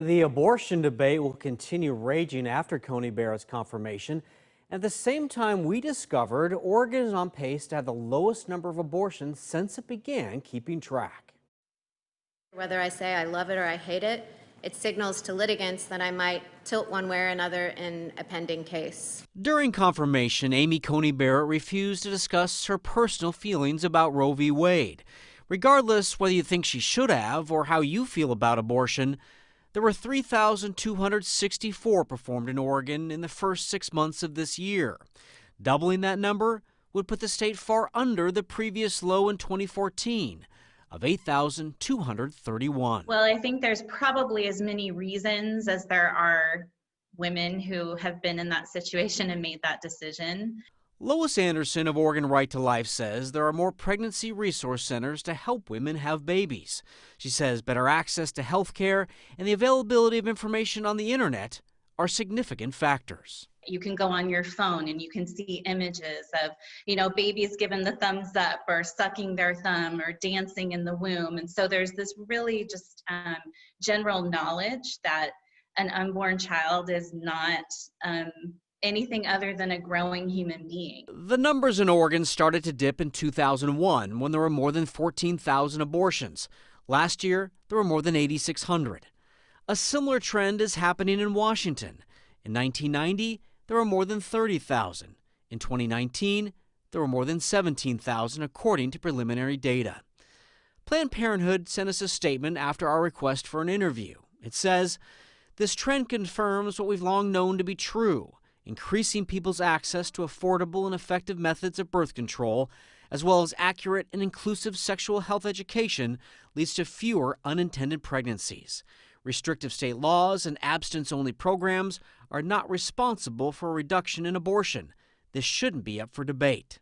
The abortion debate will continue raging after Coney Barrett's confirmation. At the same time, we discovered Oregon is on pace to have the lowest number of abortions since it began keeping track. Whether I say I love it or I hate it, it signals to litigants that I might tilt one way or another in a pending case. During confirmation, Amy Coney Barrett refused to discuss her personal feelings about Roe v. Wade. Regardless whether you think she should have or how you feel about abortion, there were 3,264 performed in Oregon in the first 6 months of this year. Doubling that number would put the state far under the previous low in 2014 of 8,231. Well, I think there's probably as many reasons as there are women who have been in that situation and made that decision. Lois Anderson of Oregon Right to Life says there are more pregnancy resource centers to help women have babies. She says better access to health care and the availability of information on the internet are significant factors. You can go on your phone and you can see images of, babies giving the thumbs up or sucking their thumb or dancing in the womb. And so there's this really just general knowledge that an unborn child is not anything other than a growing human being. The numbers in Oregon started to dip in 2001 when there were more than 14,000 abortions. Last year, there were more than 8,600. A similar trend is happening in Washington. In 1990, there were more than 30,000. In 2019, there were more than 17,000 according to preliminary data. Planned Parenthood sent us a statement after our request for an interview. It says, "This trend confirms what we've long known to be true. Increasing people's access to affordable and effective methods of birth control, as well as accurate and inclusive sexual health education, leads to fewer unintended pregnancies. Restrictive state laws and abstinence-only programs are not responsible for a reduction in abortion. This shouldn't be up for debate."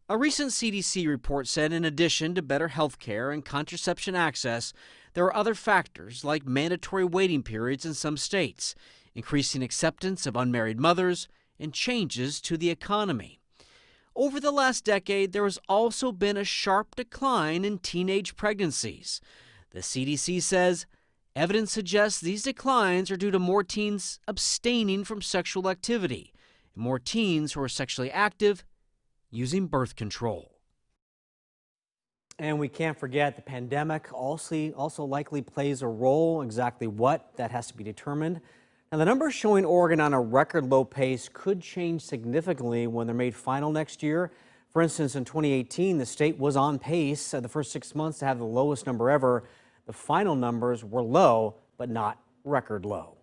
A recent CDC report said in addition to better health care and contraception access, there are other factors like mandatory waiting periods in some states, increasing acceptance of unmarried mothers, and changes to the economy. Over the last decade, there has also been a sharp decline in teenage pregnancies. The CDC says evidence suggests these declines are due to more teens abstaining from sexual activity and more teens who are sexually active using birth control. And we can't forget the pandemic also likely plays a role. Exactly what, that has to be determined. Now, the numbers showing Oregon on a record low pace could change significantly when they're made final next year. For instance, in 2018, the state was on pace the first 6 months to have the lowest number ever. The final numbers were low, but not record low.